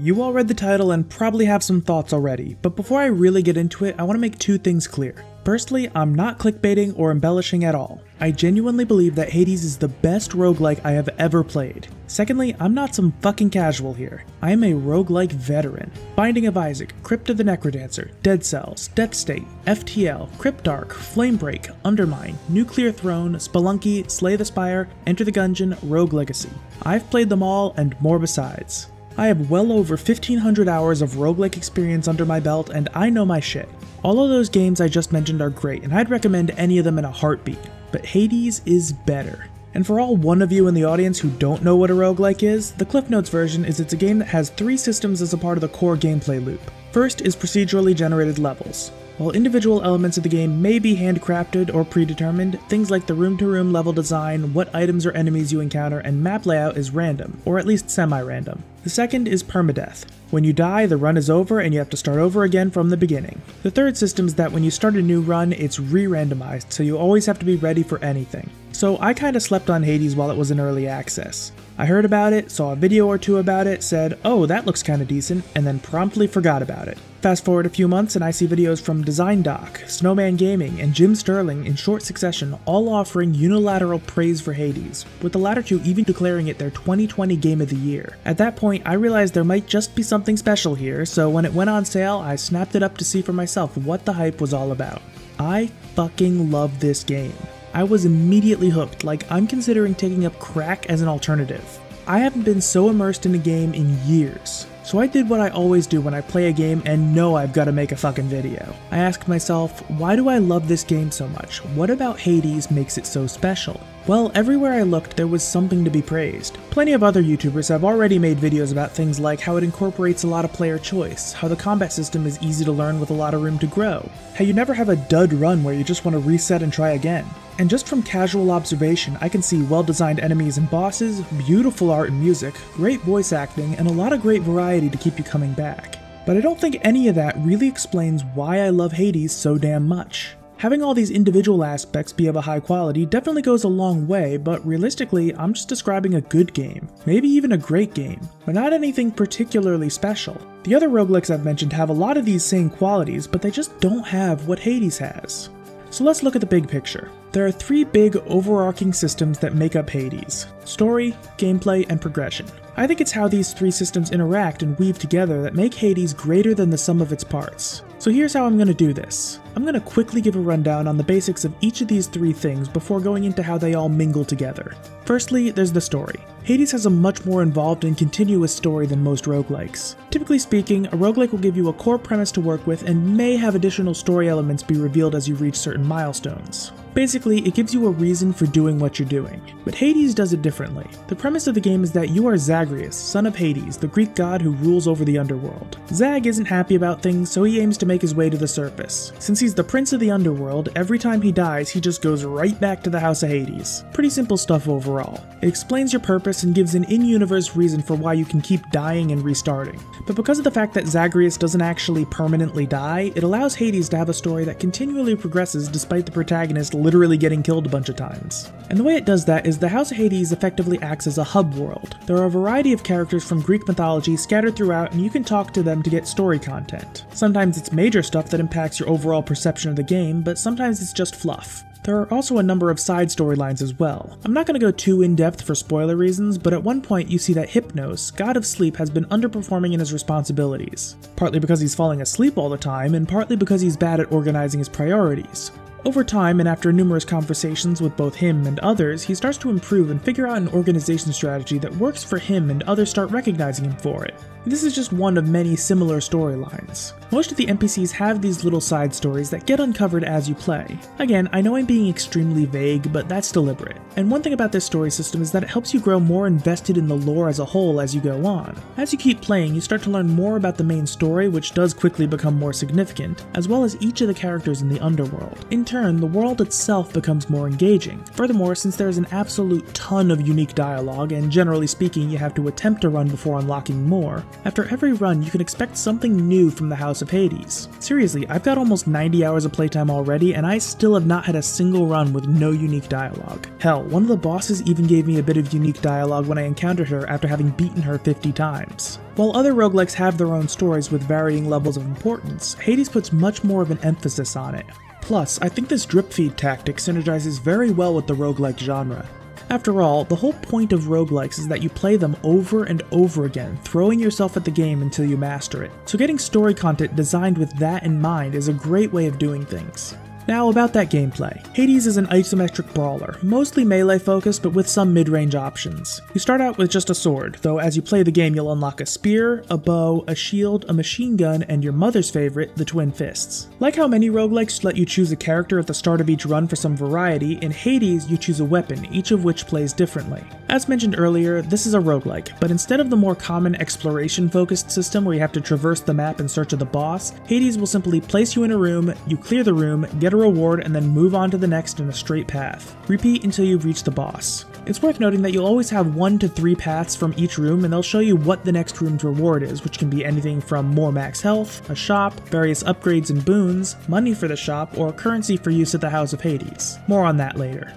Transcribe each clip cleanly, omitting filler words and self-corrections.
You all read the title and probably have some thoughts already, but before I really get into it, I want to make two things clear. Firstly, I'm not clickbaiting or embellishing at all. I genuinely believe that Hades is the best roguelike I have ever played. Secondly, I'm not some fucking casual here. I am a roguelike veteran. Binding of Isaac, Crypt of the Necrodancer, Dead Cells, Death State, FTL, Cryptark, Flamebreak, Undermine, Nuclear Throne, Spelunky, Slay the Spire, Enter the Gungeon, Rogue Legacy. I've played them all and more besides. I have well over 1,500 hours of roguelike experience under my belt and I know my shit. All of those games I just mentioned are great and I'd recommend any of them in a heartbeat, but Hades is better. And for all one of you in the audience who don't know what a roguelike is, the Cliff Notes version is it's a game that has 3 systems as a part of the core gameplay loop. First is procedurally generated levels. While individual elements of the game may be handcrafted or predetermined, things like the room-to-room level design, what items or enemies you encounter, and map layout is random, or at least semi-random. The second is permadeath. When you die, the run is over and you have to start over again from the beginning. The third system is that when you start a new run, it's re-randomized, so you always have to be ready for anything. So I kinda slept on Hades while it was in early access. I heard about it, saw a video or two about it, said, oh, that looks kinda decent, and then promptly forgot about it. Fast forward a few months and I see videos from Design Doc, Snowman Gaming, and Jim Sterling in short succession all offering unilateral praise for Hades, with the latter two even declaring it their 2020 Game of the Year. At that point, I realized there might just be something special here, so when it went on sale, I snapped it up to see for myself what the hype was all about. I fucking love this game. I was immediately hooked, like I'm considering taking up crack as an alternative. I haven't been so immersed in a game in years. So I did what I always do when I play a game and know I've got to make a fucking video. I asked myself, why do I love this game so much? What about Hades makes it so special? Well, everywhere I looked there was something to be praised. Plenty of other YouTubers have already made videos about things like how it incorporates a lot of player choice, how the combat system is easy to learn with a lot of room to grow, how you never have a dud run where you just want to reset and try again. And just from casual observation, I can see well-designed enemies and bosses, beautiful art and music, great voice acting, and a lot of great variety to keep you coming back. But I don't think any of that really explains why I love Hades so damn much. Having all these individual aspects be of a high quality definitely goes a long way, but realistically, I'm just describing a good game. Maybe even a great game, but not anything particularly special. The other roguelikes I've mentioned have a lot of these same qualities, but they just don't have what Hades has. So let's look at the big picture. There are 3 big overarching systems that make up Hades: story, gameplay, and progression. I think it's how these 3 systems interact and weave together that make Hades greater than the sum of its parts. So here's how I'm going to do this. I'm going to quickly give a rundown on the basics of each of these 3 things before going into how they all mingle together. Firstly, there's the story. Hades has a much more involved and continuous story than most roguelikes. Typically speaking, a roguelike will give you a core premise to work with and may have additional story elements be revealed as you reach certain milestones. Basically, it gives you a reason for doing what you're doing. But Hades does it differently. The premise of the game is that you are Zagreus, son of Hades, the Greek god who rules over the underworld. Zag isn't happy about things, so he aims to make his way to the surface. Since he's the prince of the underworld, every time he dies, he just goes right back to the House of Hades. Pretty simple stuff overall. It explains your purpose and gives an in-universe reason for why you can keep dying and restarting. But because of the fact that Zagreus doesn't actually permanently die, it allows Hades to have a story that continually progresses despite the protagonist literally getting killed a bunch of times. And the way it does that is the House of Hades effectively acts as a hub world. There are a variety of characters from Greek mythology scattered throughout and you can talk to them to get story content. Sometimes it's major stuff that impacts your overall perception of the game, but sometimes it's just fluff. There are also a number of side storylines as well. I'm not going to go too in-depth for spoiler reasons, but at one point you see that Hypnos, god of sleep, has been underperforming in his responsibilities. Partly because he's falling asleep all the time, and partly because he's bad at organizing his priorities. Over time, and after numerous conversations with both him and others, he starts to improve and figure out an organization strategy that works for him and others start recognizing him for it. This is just one of many similar storylines. Most of the NPCs have these little side stories that get uncovered as you play. Again, I know I'm being extremely vague, but that's deliberate. And one thing about this story system is that it helps you grow more invested in the lore as a whole as you go on. As you keep playing, you start to learn more about the main story, which does quickly become more significant, as well as each of the characters in the underworld. In turn, the world itself becomes more engaging. Furthermore, since there is an absolute ton of unique dialogue, and generally speaking you have to attempt to run before unlocking more, After every run, you can expect something new from the House of Hades. Seriously, I've got almost 90 hours of playtime already, and I still have not had a single run with no unique dialogue. Hell, one of the bosses even gave me a bit of unique dialogue when I encountered her after having beaten her 50 times. While other roguelikes have their own stories with varying levels of importance, Hades puts much more of an emphasis on it. Plus, I think this drip feed tactic synergizes very well with the roguelike genre. After all, the whole point of roguelikes is that you play them over and over again, throwing yourself at the game until you master it. So getting story content designed with that in mind is a great way of doing things. Now about that gameplay. Hades is an isometric brawler, mostly melee focused but with some mid-range options. You start out with just a sword, though as you play the game you'll unlock a spear, a bow, a shield, a machine gun, and your mother's favorite, the twin fists. Like how many roguelikes let you choose a character at the start of each run for some variety, in Hades you choose a weapon, each of which plays differently. As mentioned earlier, this is a roguelike, but instead of the more common exploration-focused system where you have to traverse the map in search of the boss, Hades will simply place you in a room, you clear the room, get a reward, and then move on to the next in a straight path. Repeat until you reach the boss. It's worth noting that you'll always have 1 to 3 paths from each room, and they'll show you what the next room's reward is, which can be anything from more max health, a shop, various upgrades and boons, money for the shop, or currency for use at the House of Hades. More on that later.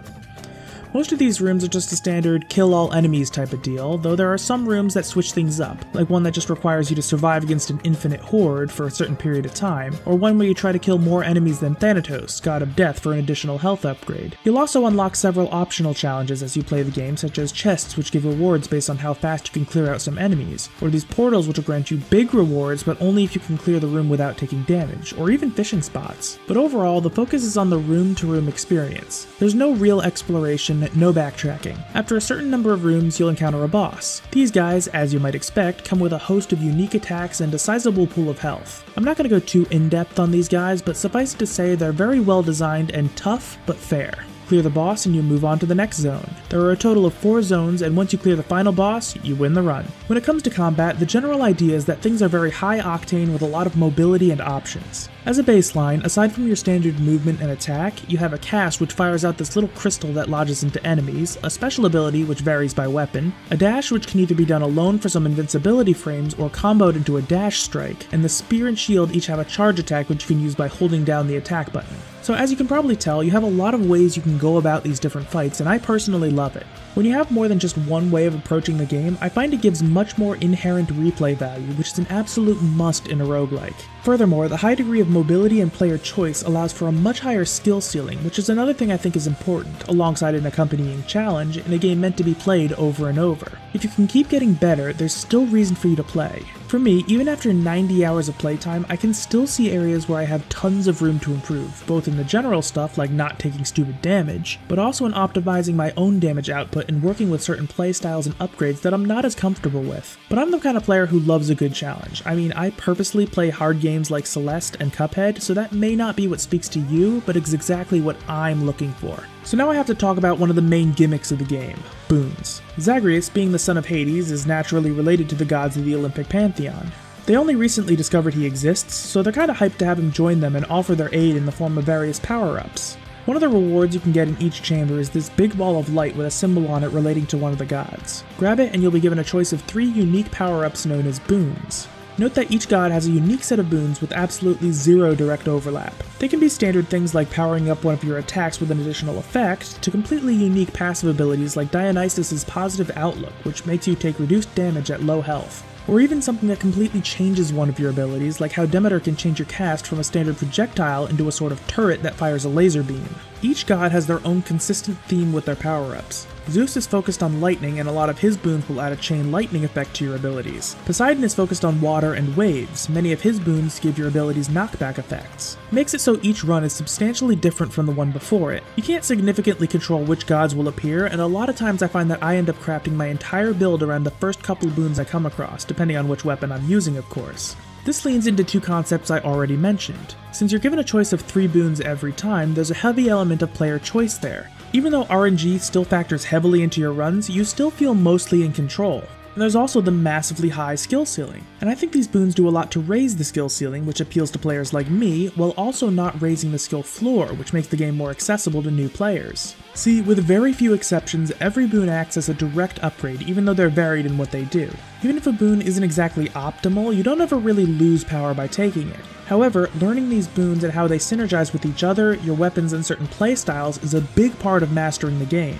Most of these rooms are just a standard kill all enemies type of deal, though there are some rooms that switch things up, like one that just requires you to survive against an infinite horde for a certain period of time, or one where you try to kill more enemies than Thanatos, god of death, for an additional health upgrade. You'll also unlock several optional challenges as you play the game, such as chests which give rewards based on how fast you can clear out some enemies, or these portals which will grant you big rewards but only if you can clear the room without taking damage, or even fishing spots. But overall, the focus is on the room-to-room experience. There's no real exploration, no backtracking. After a certain number of rooms, you'll encounter a boss. These guys, as you might expect, come with a host of unique attacks and a sizable pool of health. I'm not going to go too in-depth on these guys, but suffice it to say they're very well designed and tough, but fair. Clear the boss and you move on to the next zone. There are a total of 4 zones, and once you clear the final boss, you win the run. When it comes to combat, the general idea is that things are very high octane with a lot of mobility and options. As a baseline, aside from your standard movement and attack, you have a cast which fires out this little crystal that lodges into enemies, a special ability which varies by weapon, a dash which can either be done alone for some invincibility frames or comboed into a dash strike, and the spear and shield each have a charge attack which you can use by holding down the attack button. So as you can probably tell, you have a lot of ways you can go about these different fights, and I personally love it. When you have more than just one way of approaching the game, I find it gives much more inherent replay value, which is an absolute must in a roguelike. Furthermore, the high degree of mobility and player choice allows for a much higher skill ceiling, which is another thing I think is important, alongside an accompanying challenge in a game meant to be played over and over. If you can keep getting better, there's still reason for you to play. For me, even after 90 hours of playtime, I can still see areas where I have tons of room to improve, both in the general stuff like not taking stupid damage, but also in optimizing my own damage output and working with certain playstyles and upgrades that I'm not as comfortable with. But I'm the kind of player who loves a good challenge. I mean, I purposely play hard games like Celeste and Cuphead, so that may not be what speaks to you, but it's exactly what I'm looking for. So now I have to talk about one of the main gimmicks of the game, Boons. Zagreus, being the son of Hades, is naturally related to the gods of the Olympic pantheon. They only recently discovered he exists, so they're kinda hyped to have him join them and offer their aid in the form of various power-ups. One of the rewards you can get in each chamber is this big ball of light with a symbol on it relating to one of the gods. Grab it and you'll be given a choice of 3 unique power-ups known as Boons. Note that each god has a unique set of boons with absolutely 0 direct overlap. They can be standard things like powering up one of your attacks with an additional effect, to completely unique passive abilities like Dionysus' Positive Outlook, which makes you take reduced damage at low health. Or even something that completely changes one of your abilities, like how Demeter can change your cast from a standard projectile into a sort of turret that fires a laser beam. Each god has their own consistent theme with their power-ups. Zeus is focused on lightning, and a lot of his boons will add a chain lightning effect to your abilities. Poseidon is focused on water and waves. Many of his boons give your abilities knockback effects. It makes it so each run is substantially different from the one before it. You can't significantly control which gods will appear, and a lot of times I find that I end up crafting my entire build around the first couple boons I come across, depending on which weapon I'm using, of course. This leans into 2 concepts I already mentioned. Since you're given a choice of 3 boons every time, there's a heavy element of player choice there. Even though RNG still factors heavily into your runs, you still feel mostly in control. And there's also the massively high skill ceiling. And I think these boons do a lot to raise the skill ceiling, which appeals to players like me, while also not raising the skill floor, which makes the game more accessible to new players. See, with very few exceptions, every boon acts as a direct upgrade, even though they're varied in what they do. Even if a boon isn't exactly optimal, you don't ever really lose power by taking it. However, learning these boons and how they synergize with each other, your weapons, and certain playstyles is a big part of mastering the game.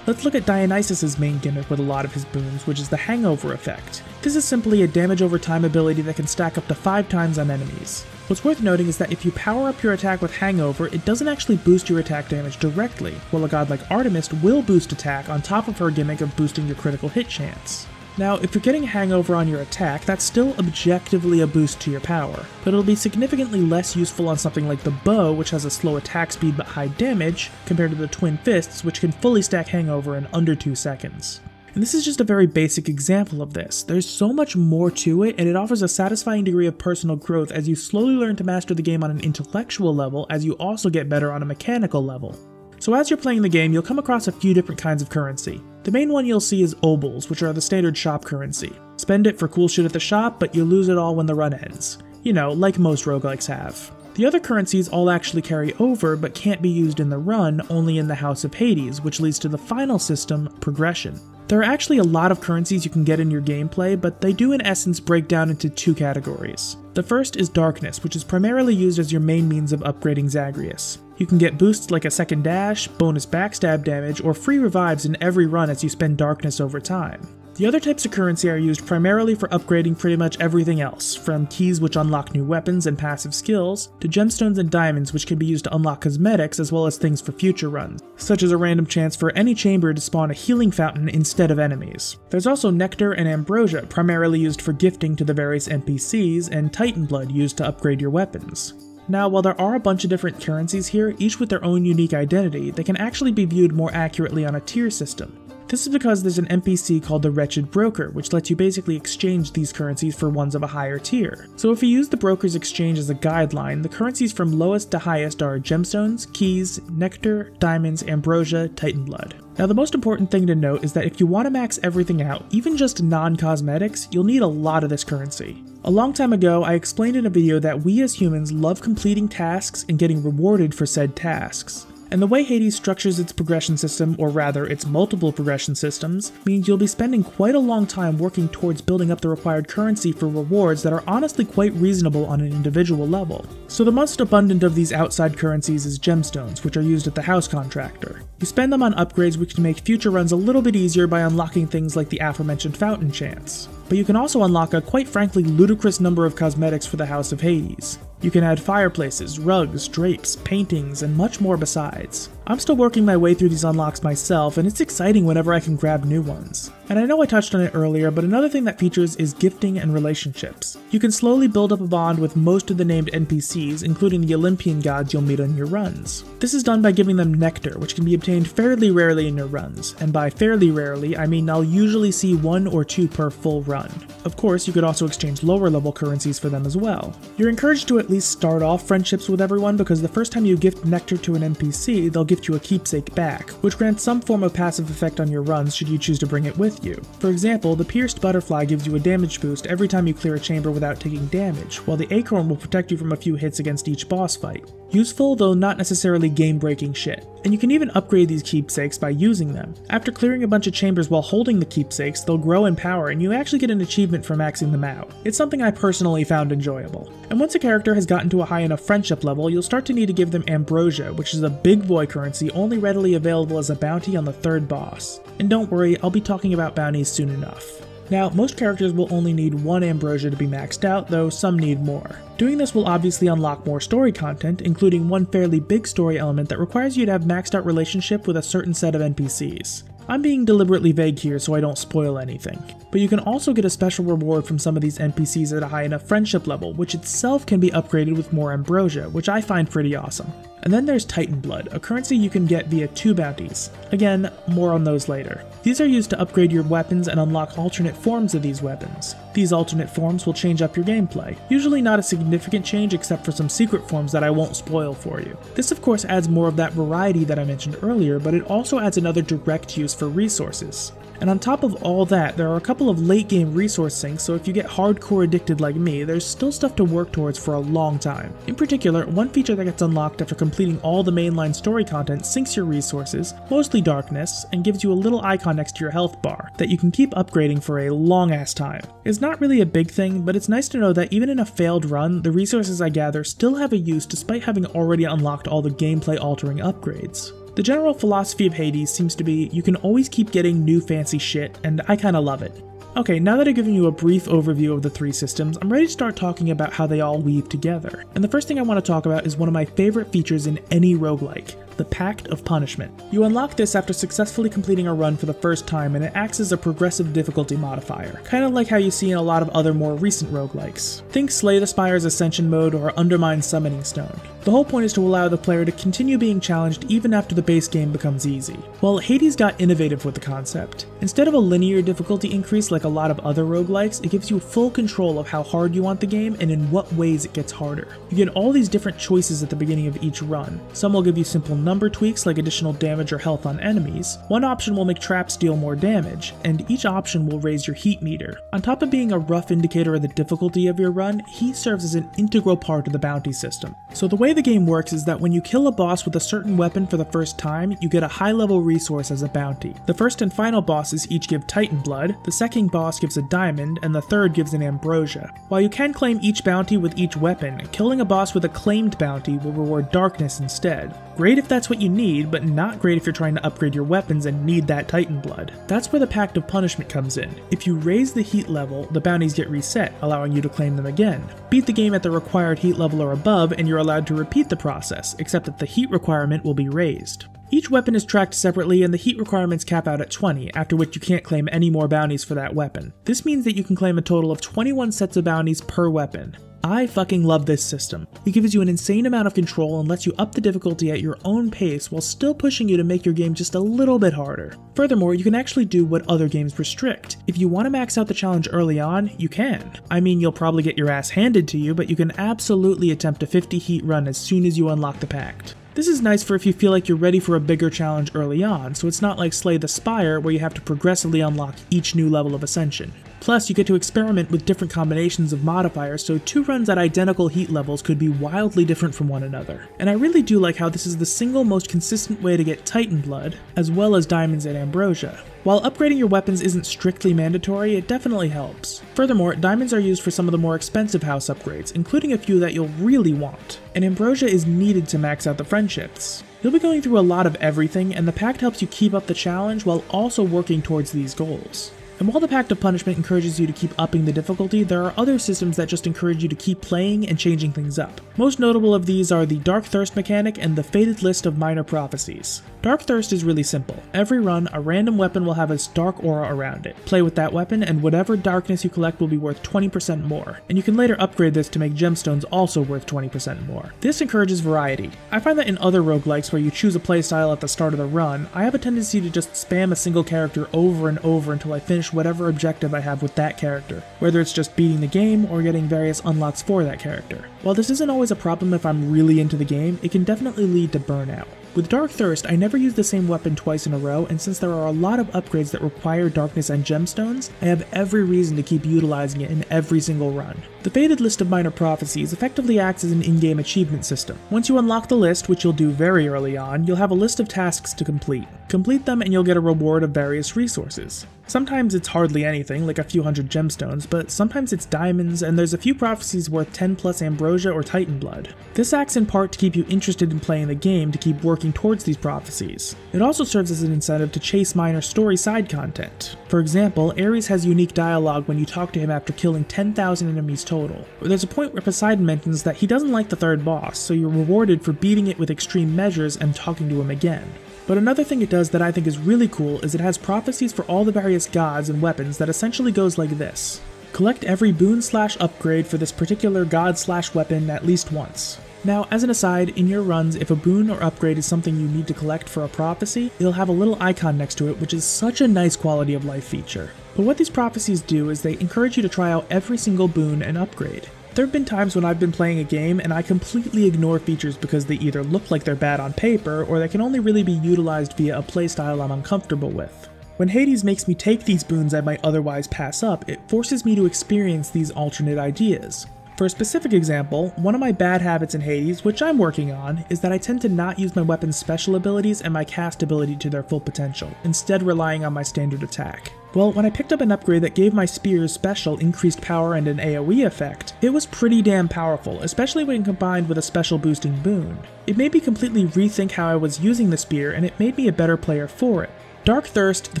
Let's look at Dionysus' main gimmick with a lot of his boons, which is the hangover effect. This is simply a damage over time ability that can stack up to 5 times on enemies. What's worth noting is that if you power up your attack with hangover, it doesn't actually boost your attack damage directly, while a god like Artemis will boost attack on top of her gimmick of boosting your critical hit chance. Now, if you're getting hangover on your attack, that's still objectively a boost to your power, but it'll be significantly less useful on something like the bow, which has a slow attack speed but high damage, compared to the twin fists, which can fully stack hangover in under 2 seconds. And this is just a very basic example of this. There's so much more to it, and it offers a satisfying degree of personal growth as you slowly learn to master the game on an intellectual level, as you also get better on a mechanical level. So as you're playing the game, you'll come across a few different kinds of currency. The main one you'll see is obols, which are the standard shop currency. Spend it for cool shit at the shop, but you lose it all when the run ends. You know, like most roguelikes have. The other currencies all actually carry over, but can't be used in the run, only in the House of Hades, which leads to the final system, progression. There are actually a lot of currencies you can get in your gameplay, but they do in essence break down into 2 categories. The first is Darkness, which is primarily used as your main means of upgrading Zagreus. You can get boosts like a second dash, bonus backstab damage, or free revives in every run as you spend Darkness over time. The other types of currency are used primarily for upgrading pretty much everything else, from keys which unlock new weapons and passive skills, to gemstones and diamonds which can be used to unlock cosmetics as well as things for future runs, such as a random chance for any chamber to spawn a healing fountain instead of enemies. There's also nectar and ambrosia, primarily used for gifting to the various NPCs, and Titan blood used to upgrade your weapons. Now, while there are a bunch of different currencies here, each with their own unique identity, they can actually be viewed more accurately on a tier system. This is because there's an NPC called the Wretched Broker, which lets you basically exchange these currencies for ones of a higher tier. So if you use the Broker's exchange as a guideline, the currencies from lowest to highest are gemstones, keys, nectar, diamonds, ambrosia, titan blood. Now the most important thing to note is that if you want to max everything out, even just non-cosmetics, you'll need a lot of this currency. A long time ago, I explained in a video that we as humans love completing tasks and getting rewarded for said tasks. And the way Hades structures its progression system, or rather its multiple progression systems, means you'll be spending quite a long time working towards building up the required currency for rewards that are honestly quite reasonable on an individual level. So the most abundant of these outside currencies is gemstones, which are used at the house contractor. You spend them on upgrades which can make future runs a little bit easier by unlocking things like the aforementioned fountain chance. But you can also unlock a quite frankly ludicrous number of cosmetics for the House of Hades. You can add fireplaces, rugs, drapes, paintings, and much more besides. I'm still working my way through these unlocks myself, and it's exciting whenever I can grab new ones. And I know I touched on it earlier, but another thing that features is gifting and relationships. You can slowly build up a bond with most of the named NPCs, including the Olympian gods you'll meet on your runs. This is done by giving them nectar, which can be obtained fairly rarely in your runs, and by fairly rarely, I mean I'll usually see 1 or 2 per full run. Of course, you could also exchange lower level currencies for them as well. You're encouraged to at least start off friendships with everyone because the first time you gift nectar to an NPC, they'll gift you a keepsake back, which grants some form of passive effect on your runs should you choose to bring it with you. For example, the pierced butterfly gives you a damage boost every time you clear a chamber without taking damage, while the acorn will protect you from a few hits against each boss fight. Useful, though not necessarily game-breaking shit. And you can even upgrade these keepsakes by using them. After clearing a bunch of chambers while holding the keepsakes, they'll grow in power and you actually get an achievement for maxing them out. It's something I personally found enjoyable. And once a character has gotten to a high enough friendship level, you'll start to need to give them ambrosia, which is a big boy currency only readily available as a bounty on the 3rd boss. And don't worry, I'll be talking about bounties soon enough. Now, most characters will only need 1 ambrosia to be maxed out, though some need more. Doing this will obviously unlock more story content, including one fairly big story element that requires you to have maxed out relationship with a certain set of NPCs. I'm being deliberately vague here so I don't spoil anything. But you can also get a special reward from some of these NPCs at a high enough friendship level, which itself can be upgraded with more ambrosia, which I find pretty awesome. And then there's Titan Blood, a currency you can get via 2 bounties. Again, more on those later. These are used to upgrade your weapons and unlock alternate forms of these weapons. These alternate forms will change up your gameplay, usually not a significant change except for some secret forms that I won't spoil for you. This of course adds more of that variety that I mentioned earlier, but it also adds another direct use for resources. And on top of all that, there are a couple of late game resource sinks, so if you get hardcore addicted like me, there's still stuff to work towards for a long time. In particular, one feature that gets unlocked after completing all the mainline story content sinks your resources, mostly darkness, and gives you a little icon next to your health bar that you can keep upgrading for a long ass time. It's not really a big thing, but it's nice to know that even in a failed run, the resources I gather still have a use despite having already unlocked all the gameplay altering upgrades. The general philosophy of Hades seems to be you can always keep getting new fancy shit, and I kinda love it. Okay, now that I've given you a brief overview of the three systems, I'm ready to start talking about how they all weave together. And the first thing I want to talk about is one of my favorite features in any roguelike, the Pact of Punishment. You unlock this after successfully completing a run for the first time, and it acts as a progressive difficulty modifier, kind of like how you see in a lot of other more recent roguelikes. Think Slay the Spire's Ascension mode or Undermine Summoning Stone. The whole point is to allow the player to continue being challenged even after the base game becomes easy. Well, Hades got innovative with the concept. Instead of a linear difficulty increase like a lot of other roguelikes, it gives you full control of how hard you want the game and in what ways it gets harder. You get all these different choices at the beginning of each run. Some will give you simple number tweaks like additional damage or health on enemies. One option will make traps deal more damage, and each option will raise your heat meter. On top of being a rough indicator of the difficulty of your run, heat serves as an integral part of the bounty system. So the way the game works is that when you kill a boss with a certain weapon for the first time, you get a high-level resource as a bounty. The first and final bosses each give Titan Blood, the second boss gives a diamond, and the third gives an ambrosia. While you can claim each bounty with each weapon, killing a boss with a claimed bounty will reward darkness instead. Great if that's what you need, but not great if you're trying to upgrade your weapons and need that Titan Blood. That's where the Pact of Punishment comes in. If you raise the heat level, the bounties get reset, allowing you to claim them again. Beat the game at the required heat level or above, and you're allowed to repeat the process, except that the heat requirement will be raised. Each weapon is tracked separately and the heat requirements cap out at 20, after which you can't claim any more bounties for that weapon. This means that you can claim a total of 21 sets of bounties per weapon. I fucking love this system. It gives you an insane amount of control and lets you up the difficulty at your own pace while still pushing you to make your game just a little bit harder. Furthermore, you can actually do what other games restrict. If you want to max out the challenge early on, you can. I mean, you'll probably get your ass handed to you, but you can absolutely attempt a 50 heat run as soon as you unlock the Pact. This is nice for if you feel like you're ready for a bigger challenge early on, so it's not like Slay the Spire where you have to progressively unlock each new level of Ascension. Plus, you get to experiment with different combinations of modifiers, so 2 runs at identical heat levels could be wildly different from one another. And I really do like how this is the single most consistent way to get Titan Blood, as well as diamonds and ambrosia. While upgrading your weapons isn't strictly mandatory, it definitely helps. Furthermore, diamonds are used for some of the more expensive house upgrades, including a few that you'll really want. And ambrosia is needed to max out the friendships. You'll be going through a lot of everything, and the Pact helps you keep up the challenge while also working towards these goals. And while the Pact of Punishment encourages you to keep upping the difficulty, there are other systems that just encourage you to keep playing and changing things up. Most notable of these are the Dark Thirst mechanic and the Fated List of Minor Prophecies. Dark Thirst is really simple. Every run, a random weapon will have its dark aura around it. Play with that weapon, and whatever darkness you collect will be worth 20% more, and you can later upgrade this to make gemstones also worth 20% more. This encourages variety. I find that in other roguelikes where you choose a playstyle at the start of the run, I have a tendency to just spam a single character over and over until I finish whatever objective I have with that character, whether it's just beating the game or getting various unlocks for that character. While this isn't always a problem if I'm really into the game, it can definitely lead to burnout. With Dark Thirst, I never use the same weapon twice in a row, and since there are a lot of upgrades that require darkness and gemstones, I have every reason to keep utilizing it in every single run. The Fated List of Minor Prophecies effectively acts as an in-game achievement system. Once you unlock the list, which you'll do very early on, you'll have a list of tasks to complete. Complete them and you'll get a reward of various resources. Sometimes it's hardly anything, like a few hundred gemstones, but sometimes it's diamonds, and there's a few prophecies worth 10 plus ambrosia or Titan Blood. This acts in part to keep you interested in playing the game to keep working towards these prophecies. It also serves as an incentive to chase minor story side content. For example, Ares has unique dialogue when you talk to him after killing 10,000 enemies total. There's a point where Poseidon mentions that he doesn't like the third boss, so you're rewarded for beating it with extreme measures and talking to him again. But another thing it does that I think is really cool is it has prophecies for all the various gods and weapons that essentially goes like this. Collect every boon/upgrade for this particular god/weapon at least once. Now, as an aside, in your runs, if a boon or upgrade is something you need to collect for a prophecy, it'll have a little icon next to it, which is such a nice quality of life feature. But what these prophecies do is they encourage you to try out every single boon and upgrade. There have been times when I've been playing a game and I completely ignore features because they either look like they're bad on paper or they can only really be utilized via a playstyle I'm uncomfortable with. When Hades makes me take these boons I might otherwise pass up, it forces me to experience these alternate ideas. For a specific example, one of my bad habits in Hades, which I'm working on, is that I tend to not use my weapon's special abilities and my cast ability to their full potential, instead relying on my standard attack. Well, when I picked up an upgrade that gave my spear's special increased power and an AoE effect, it was pretty damn powerful, especially when combined with a special boosting boon. It made me completely rethink how I was using the spear, and it made me a better player for it. Dark Thirst, the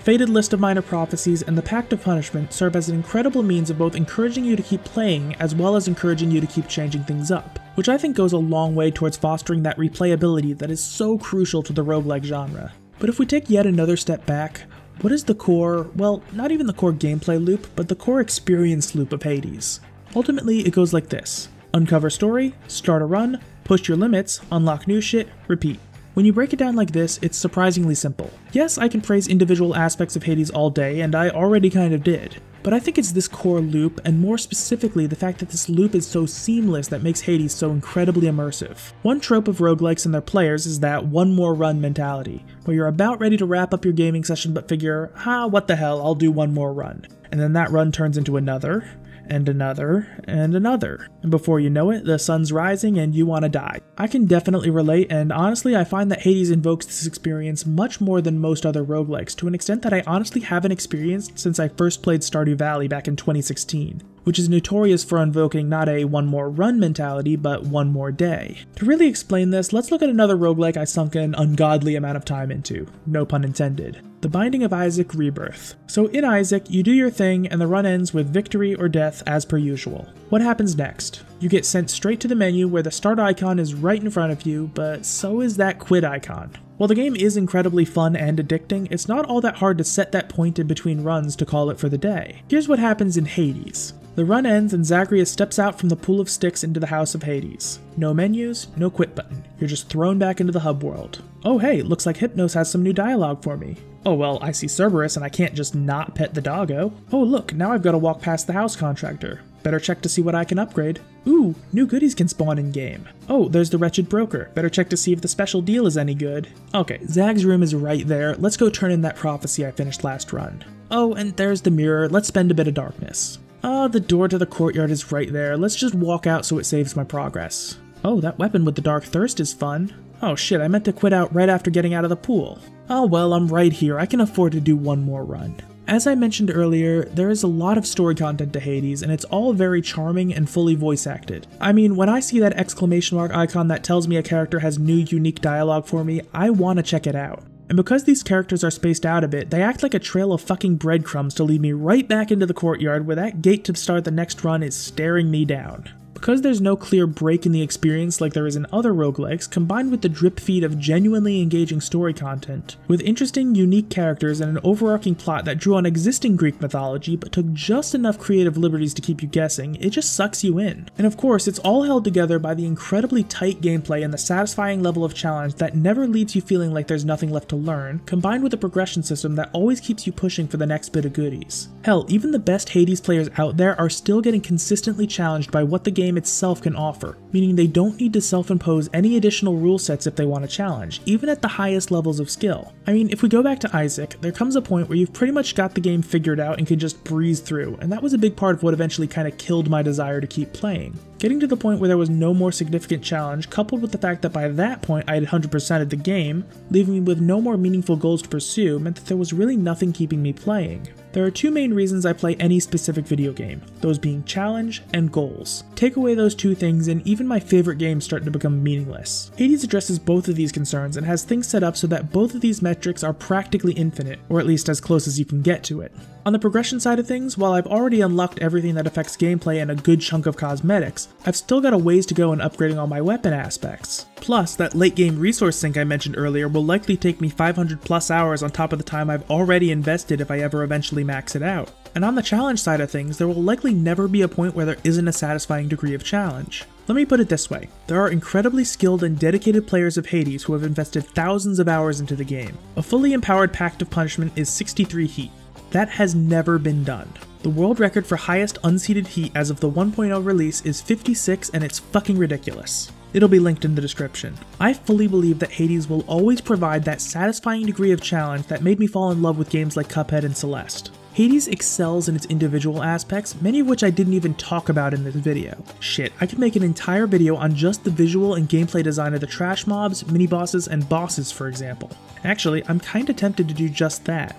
Fated List of Minor Prophecies, and the Pact of Punishment serve as an incredible means of both encouraging you to keep playing as well as encouraging you to keep changing things up, which I think goes a long way towards fostering that replayability that is so crucial to the roguelike genre. But if we take yet another step back, what is the core, well, not even the core gameplay loop, but the core experience loop of Hades? Ultimately, it goes like this: uncover story, start a run, push your limits, unlock new shit, repeat. When you break it down like this, it's surprisingly simple. Yes, I can praise individual aspects of Hades all day, and I already kind of did. But I think it's this core loop, and more specifically the fact that this loop is so seamless that makes Hades so incredibly immersive. One trope of roguelikes and their players is that one more run mentality, where you're about ready to wrap up your gaming session but figure, what the hell, I'll do one more run. And then that run turns into another, and another, and another. And before you know it, the sun's rising and you want to die. I can definitely relate, and honestly I find that Hades invokes this experience much more than most other roguelikes, to an extent that I honestly haven't experienced since I first played Stardew Valley back in 2016, which is notorious for invoking not a one more run mentality, but one more day. To really explain this, let's look at another roguelike I sunk an ungodly amount of time into, no pun intended. The Binding of Isaac Rebirth. So in Isaac, you do your thing and the run ends with victory or death as per usual. What happens next? You get sent straight to the menu where the start icon is right in front of you, but so is that quit icon. While the game is incredibly fun and addicting, it's not all that hard to set that point in between runs to call it for the day. Here's what happens in Hades. The run ends and Zagreus steps out from the pool of sticks into the house of Hades. No menus, no quit button. You're just thrown back into the hub world. Oh hey, looks like Hypnos has some new dialogue for me. Oh well, I see Cerberus and I can't just not pet the doggo. Oh look, now I've got to walk past the house contractor. Better check to see what I can upgrade. Ooh, new goodies can spawn in game. Oh, there's the wretched broker. Better check to see if the special deal is any good. Okay, Zag's room is right there. Let's go turn in that prophecy I finished last run. Oh, and there's the mirror. Let's spend a bit of darkness. The door to the courtyard is right there. Let's just walk out so it saves my progress. Oh, that weapon with the Dark Thirst is fun. Oh shit, I meant to quit out right after getting out of the pool. Oh well, I'm right here. I can afford to do one more run. As I mentioned earlier, there is a lot of story content to Hades, and it's all very charming and fully voice acted. I mean, when I see that exclamation mark icon that tells me a character has new unique dialogue for me, I want to check it out. And because these characters are spaced out a bit, they act like a trail of fucking breadcrumbs to lead me right back into the courtyard where that gate to start the next run is staring me down. Because there's no clear break in the experience like there is in other roguelikes, combined with the drip feed of genuinely engaging story content, with interesting, unique characters and an overarching plot that drew on existing Greek mythology but took just enough creative liberties to keep you guessing, it just sucks you in. And of course, it's all held together by the incredibly tight gameplay and the satisfying level of challenge that never leaves you feeling like there's nothing left to learn, combined with a progression system that always keeps you pushing for the next bit of goodies. Hell, even the best Hades players out there are still getting consistently challenged by what the game itself can offer, meaning they don't need to self-impose any additional rule sets if they want a challenge, even at the highest levels of skill. I mean, if we go back to Isaac, there comes a point where you've pretty much got the game figured out and can just breeze through, and that was a big part of what eventually kind of killed my desire to keep playing. Getting to the point where there was no more significant challenge, coupled with the fact that by that point I had 100%ed the game, leaving me with no more meaningful goals to pursue, meant that there was really nothing keeping me playing. There are two main reasons I play any specific video game, those being challenge and goals. Take away those two things and even my favorite games start to become meaningless. Hades addresses both of these concerns and has things set up so that both of these metrics are practically infinite, or at least as close as you can get to it. On the progression side of things, while I've already unlocked everything that affects gameplay and a good chunk of cosmetics, I've still got a ways to go in upgrading all my weapon aspects. Plus, that late game resource sink I mentioned earlier will likely take me 500 plus hours on top of the time I've already invested if I ever eventually max it out. And on the challenge side of things, there will likely never be a point where there isn't a satisfying degree of challenge. Let me put it this way, there are incredibly skilled and dedicated players of Hades who have invested thousands of hours into the game. A fully empowered Pact of Punishment is 63 heat. That has never been done. The world record for highest unseated heat as of the 1.0 release is 56, and it's fucking ridiculous. It'll be linked in the description. I fully believe that Hades will always provide that satisfying degree of challenge that made me fall in love with games like Cuphead and Celeste. Hades excels in its individual aspects, many of which I didn't even talk about in this video. Shit, I could make an entire video on just the visual and gameplay design of the trash mobs, mini-bosses, and bosses, for example. Actually, I'm kinda tempted to do just that.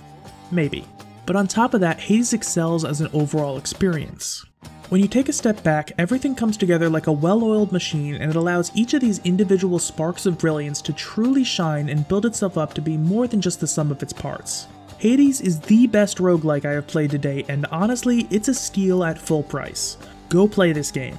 Maybe. But on top of that, Hades excels as an overall experience. When you take a step back, everything comes together like a well-oiled machine, and it allows each of these individual sparks of brilliance to truly shine and build itself up to be more than just the sum of its parts. Hades is the best roguelike I have played to date, and honestly, it's a steal at full price. Go play this game.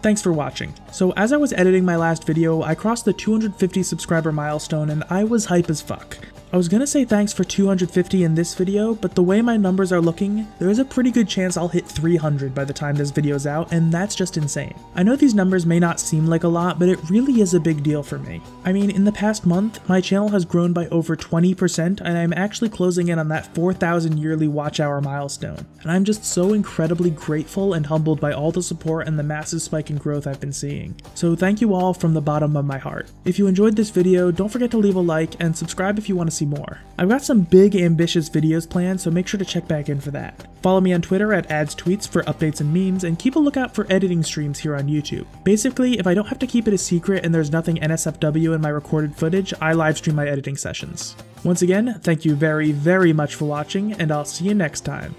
Thanks for watching. So as I was editing my last video, I crossed the 250 subscriber milestone and I was hype as fuck. I was gonna say thanks for 250 in this video, but the way my numbers are looking, there is a pretty good chance I'll hit 300 by the time this video's out, and that's just insane. I know these numbers may not seem like a lot, but it really is a big deal for me. I mean, in the past month, my channel has grown by over 20%, and I'm actually closing in on that 4,000 yearly watch hour milestone. And I'm just so incredibly grateful and humbled by all the support and the massive spike in growth I've been seeing. So thank you all from the bottom of my heart. If you enjoyed this video, don't forget to leave a like and subscribe if you want to see more. I've got some big ambitious videos planned, so make sure to check back in for that. Follow me on Twitter at adstweets for updates and memes, and keep a lookout for editing streams here on YouTube. Basically, if I don't have to keep it a secret and there's nothing NSFW in my recorded footage, I livestream my editing sessions. Once again, thank you very, very much for watching, and I'll see you next time.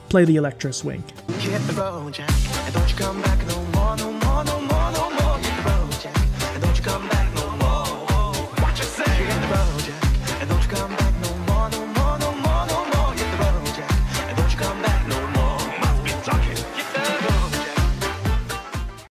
Play the electro swing.